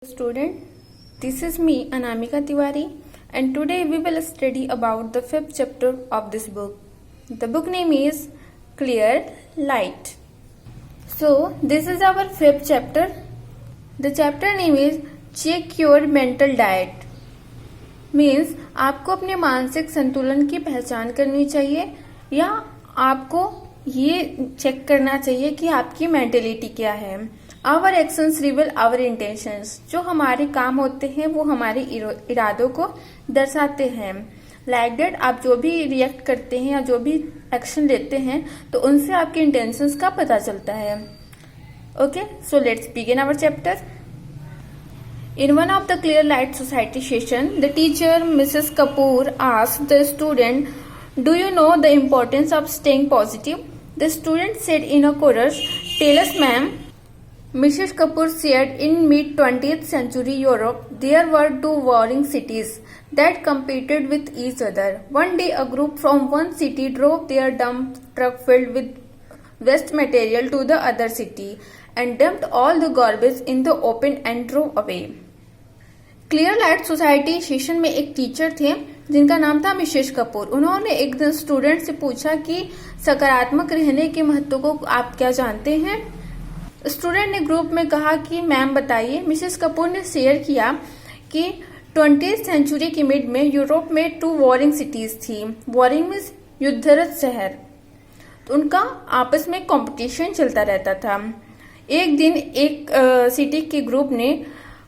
Student, this is me Anamika Tiwari and today we will study about the fifth chapter of this book. The book name is Clear Light. So this is our fifth chapter. The chapter name is Check Your Mental Diet. Means आपको अपने मानसिक संतुलन की पहचान करनी चाहिए या आपको ये चेक करना चाहिए कि आपकी मेंटेलिटी क्या है. Our actions reveal our intentions. जो हमारे काम होते हैं वो हमारे इरादों को दर्शाते हैं. लाइक दैट आप जो भी रिएक्ट करते हैं या जो भी एक्शन लेते हैं तो उनसे आपके इंटेंशंस का पता चलता है. Okay, so let's begin our chapter. In one of the Clear Light Society session, the teacher, Mrs. Kapoor, asked the student, "Do you know the importance of staying positive?" The student said in a chorus, "Tell us, ma'am." Mrs. Kapoor said, "In mid-20th century Europe, there were two warring cities that competed with each other. One day, a group from one city drove their dump truck filled with waste material to the other city and dumped all the garbage in the open and drove away." Clear light society session में एक teacher थे जिनका नाम था Mrs Kapoor. उन्होंने एक दिन student से पूछा कि सकारात्मक रहने के महत्व को आप क्या जानते हैं. स्टूडेंट ने ग्रुप में कहा कि मैम बताइए. मिसेस कपूर ने शेयर किया कि 20th सेंचुरी की मिड में यूरोप में टू वॉरिंग सिटीज थी. वॉरिंग मीन्स युद्धरत शहर. तो उनका आपस में कंपटीशन चलता रहता था. एक दिन एक सिटी के ग्रुप ने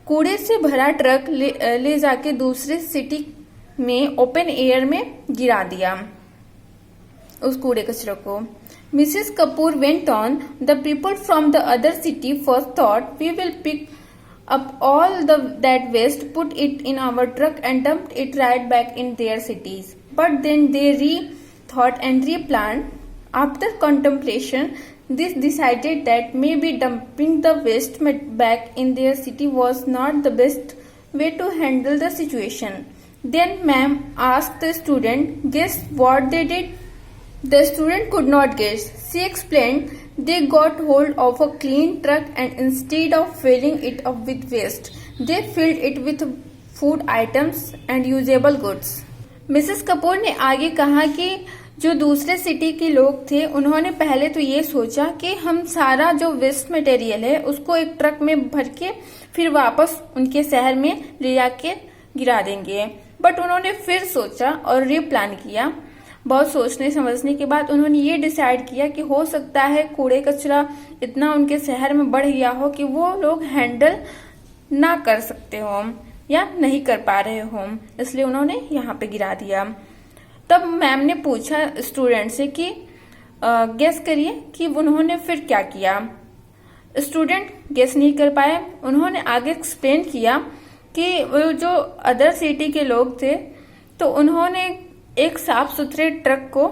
कूड़े से भरा ट्रक ले जाके दूसरे सिटी में ओपन एयर में गिरा दिया उस कूड़े कचरे को. Mrs Kapoor went on, the people from the other city first thought we will pick up all that waste, put it in our truck and dumped it right back in their cities. But then they rethought and replanned. After contemplation, they decided that maybe dumping the waste back in their city was not the best way to handle the situation. Then ma'am asked the student, "Guess what they did?" The student could not guess. She explained, they got hold of a clean truck and instead of filling it up with waste, they filled it with food items and usable goods. Mrs Kapoor ने आगे कहा कि जो दूसरे city के लोग थे उन्होंने पहले तो ये सोचा कि हम सारा जो वेस्ट मटेरियल है उसको एक ट्रक में भर के फिर वापस उनके शहर में ले जाके गिरा देंगे. बट उन्होंने फिर सोचा और रीप्लान किया. बहुत सोचने समझने के बाद उन्होंने ये डिसाइड किया कि हो सकता है कूड़े कचरा इतना उनके शहर में बढ़ गया हो कि वो लोग हैंडल ना कर सकते हो या नहीं कर पा रहे हो, इसलिए उन्होंने यहाँ पे गिरा दिया. तब मैम ने पूछा स्टूडेंट से कि गेस करिए कि उन्होंने फिर क्या किया. स्टूडेंट गेस नहीं कर पाए. उन्होंने आगे एक्सप्लेन किया कि वो जो अदर सिटी के लोग थे तो उन्होंने एक साफ सुथरे ट्रक को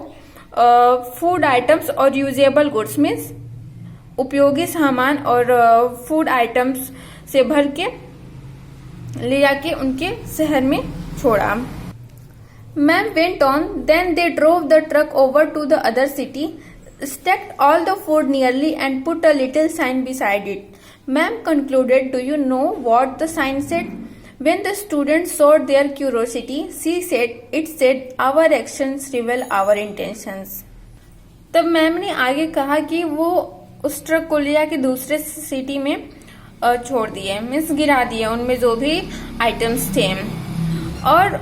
फूड आइटम्स और यूजेबल गुड्स मीन्स उपयोगी सामान और फूड आइटम्स से भर के ले जाके उनके शहर में छोड़ा. Ma'am went on, then they drove the truck over to the other city, stacked all the food nearly and put a little sign beside it. Ma'am concluded, do you know what the sign said? When the students showed their curiosity, she said, it said, our actions reveal our intentions. तब ma'am ने आगे कहा कि वो उस truck को ले जाके दूसरे सिटी में छोड़ दिए, मीन्स गिरा दिए उनमें जो भी आइटम्स थे. और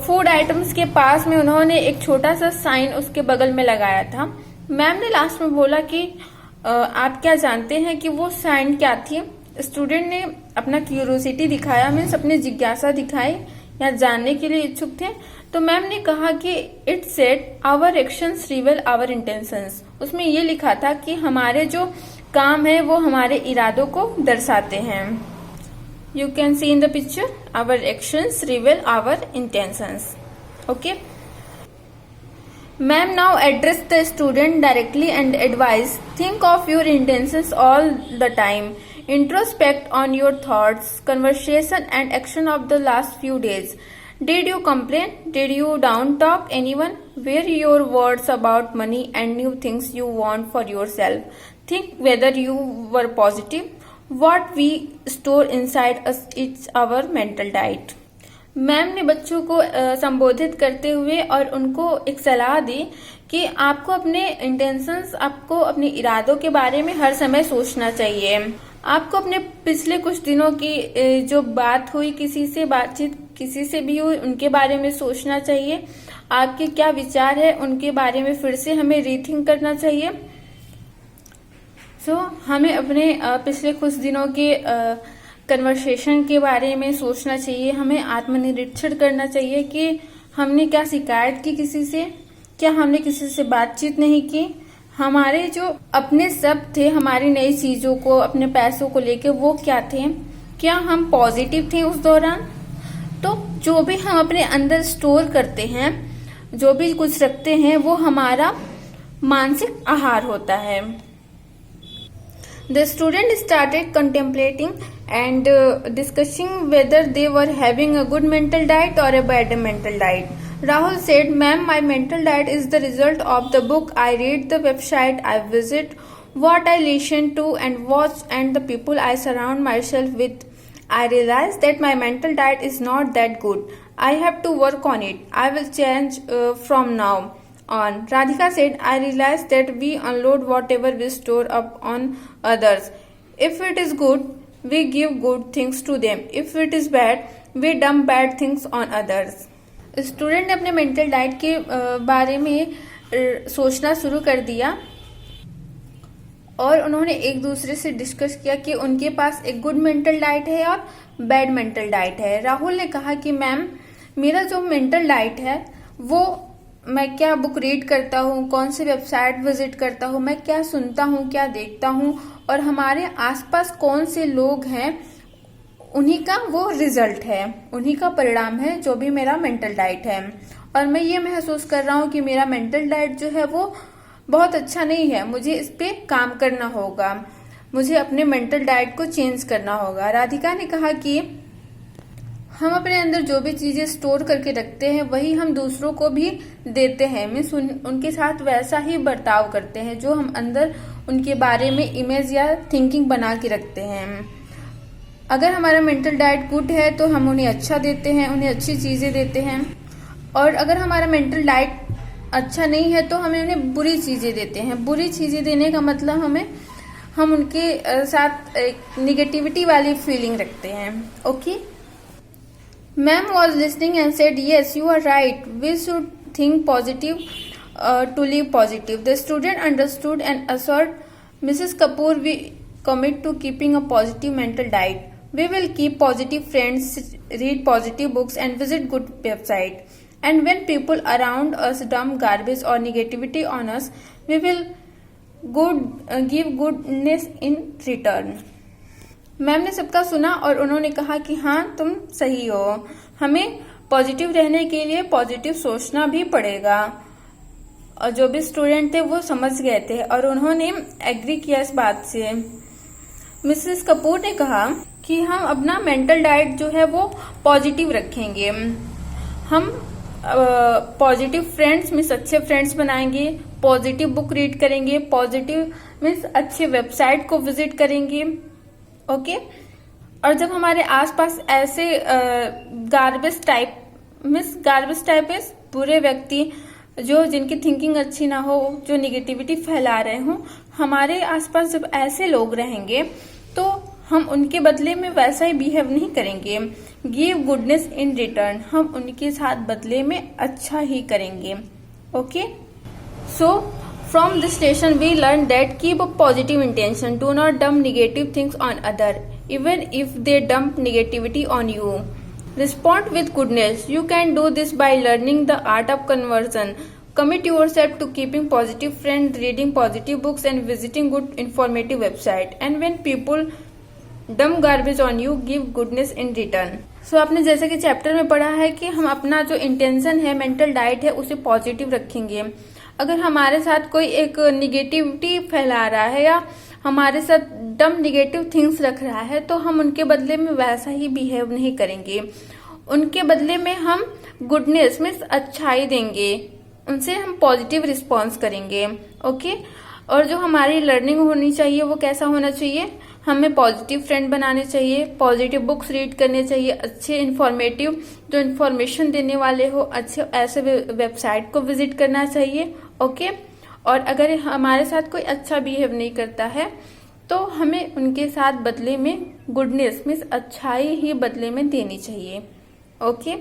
फूड आइटम्स के पास में उन्होंने एक छोटा सा साइन उसके बगल में लगाया था. मैम ने लास्ट में बोला कि आप क्या जानते हैं कि वो साइन क्या थी. स्टूडेंट ने अपना क्यूरियोसिटी दिखाया, मीन्स अपनी जिज्ञासा दिखाई या जानने के लिए इच्छुक थे. तो मैम ने कहा कि it said our actions reveal our intentions. उसमें ये लिखा था कि हमारे जो काम है वो हमारे इरादों को दर्शाते हैं. You can see in the picture, our actions reveal our intentions. Okay. Ma'am now addressed the student directly and advised, think of your intentions all the time. Introspect on your thoughts, conversation and action of the last few days. Did you complain? Did you down talk anyone? Were your words about money and new things you want for yourself? Think whether you were positive. what we store inside us is our mental diet. Ma'am ने बच्चों को संबोधित करते हुए और उनको एक सलाह दी कि आपको अपने इंटेंशंस, आपको अपने इरादों के बारे में हर समय सोचना चाहिए। आपको अपने पिछले कुछ दिनों की जो बात हुई, बातचीत किसी से भी हुई, उनके बारे में सोचना चाहिए। आपके क्या विचार है उनके बारे में फिर से हमें रीथिंक करना चाहिए। हमें अपने पिछले कुछ दिनों के कन्वर्सेशन के बारे में सोचना चाहिए। हमें आत्मनिरीक्षण करना चाहिए कि हमने क्या शिकायत की किसी से, क्या हमने किसी से बातचीत नहीं की, हमारे जो अपने शब्द थे हमारी नई चीजों को, अपने पैसों को लेके, वो क्या थे, क्या हम पॉजिटिव थे उस दौरान। तो जो भी हम अपने अंदर स्टोर करते हैं, जो भी कुछ रखते हैं, वो हमारा मानसिक आहार होता है। The student started contemplating and discussing whether they were having a good mental diet or a bad mental diet. Rahul said, "Ma'am, my mental diet is the result of the book I read, the website I visit, what I listen to and watch, and the people I surround myself with. I realize that my mental diet is not that good. I have to work on it. I will change from now on." Radhika said, "I realize that we unload whatever we store up on others. If it is good, we give good things to them. If it is bad, we dump bad things on others." Student ने अपने mental diet के बारे में सोचना शुरू कर दिया और उन्होंने एक दूसरे से डिस्कस किया कि उनके पास एक गुड मेंटल डाइट है और बैड मेंटल डाइट है। राहुल ने कहा कि मैम, मेरा जो मेंटल डाइट है वो मैं क्या बुक रीड करता हूँ, कौन सी वेबसाइट विजिट करता हूँ, मैं क्या सुनता हूँ, क्या देखता हूँ, और हमारे आसपास कौन से लोग हैं, उन्हीं का वो रिजल्ट है, उन्हीं का परिणाम है जो भी मेरा मेंटल डाइट है। और मैं ये महसूस कर रहा हूँ कि मेरा मेंटल डाइट जो है वो बहुत अच्छा नहीं है, मुझे इस पे काम करना होगा, मुझे अपने मेंटल डाइट को चेंज करना होगा। राधिका ने कहा कि हम अपने अंदर जो भी चीजें स्टोर करके रखते हैं वही हम दूसरों को भी देते हैं, मीन्स उनके साथ वैसा ही बर्ताव करते हैं जो हम अंदर उनके बारे में इमेज या थिंकिंग बना के रखते हैं। अगर हमारा मेंटल डाइट गुड है तो हम उन्हें अच्छा देते हैं, उन्हें अच्छी चीजें देते हैं, और अगर हमारा मेंटल डाइट अच्छा नहीं है तो हमें उन्हें बुरी चीजें देते हैं। बुरी चीजें देने का मतलब हम उनके साथ एक निगेटिविटी वाली फीलिंग रखते हैं। Okay, Ma'am was listening and said, "Yes, you are right. We should think positive to live positive." The student understood and assured Mrs. Kapoor, "We commit to keeping a positive mental diet. We will keep positive friends, read positive books, and visit good websites. And when people around us dump garbage or negativity on us, we will give goodness in return." Ma'am ने सबका सुना और उन्होंने कहा कि हाँ, तुम सही हो, हमें पॉजिटिव रहने के लिए पॉजिटिव सोचना भी पड़ेगा। और जो भी स्टूडेंट थे वो समझ गए थे और उन्होंने एग्री किया इस बात से। मिसेस कपूर ने कहा कि हम अपना मेंटल डाइट जो है वो पॉजिटिव रखेंगे, हम पॉजिटिव फ्रेंड्स मीन्स अच्छे फ्रेंड्स बनाएंगे, पॉजिटिव बुक रीड करेंगे, पॉजिटिव मीन्स अच्छे वेबसाइट को विजिट करेंगे। ओके, और जब हमारे आसपास ऐसे गार्बेज टाइप इज बुरे व्यक्ति जो जिनकी थिंकिंग अच्छी ना हो, जो निगेटिविटी फैला रहे हो, हमारे आसपास जब ऐसे लोग रहेंगे तो हम उनके बदले में वैसा ही बिहेव नहीं करेंगे। गिव गुडनेस इन रिटर्न, हम उनके साथ बदले में अच्छा ही करेंगे। Okay, so from this lesson we learned that keep a positive intention, do not dump negative things on other even if they dump negativity on you. Respond with goodness. You can do this by learning the art of conversion. Commit yourself to keeping positive friends, reading positive books and visiting good informative website. And when people dump garbage on you, give goodness in return. So आपने जैसे कि chapter में पढ़ा है कि हम अपना जो इंटेंशन है, मेंटल डाइट है, उसे पॉजिटिव रखेंगे। अगर हमारे साथ कोई एक निगेटिविटी फैला रहा है या हमारे साथ डम निगेटिव थिंग्स रख रहा है तो हम उनके बदले में वैसा ही बिहेव नहीं करेंगे, उनके बदले में हम गुडनेस मीन्स अच्छाई देंगे, उनसे हम पॉजिटिव रिस्पॉन्स करेंगे। ओके, और जो हमारी लर्निंग होनी चाहिए वो कैसा होना चाहिए, हमें पॉजिटिव फ्रेंड बनाने चाहिए, पॉजिटिव बुक्स रीड करने चाहिए, अच्छे इन्फॉर्मेटिव जो इन्फॉर्मेशन देने वाले हो अच्छे ऐसे वेबसाइट को विजिट करना चाहिए। ओके, और अगर हमारे साथ कोई अच्छा बिहेव नहीं करता है तो हमें उनके साथ बदले में गुडनेस मीन्स अच्छाई ही बदले में देनी चाहिए। ओके।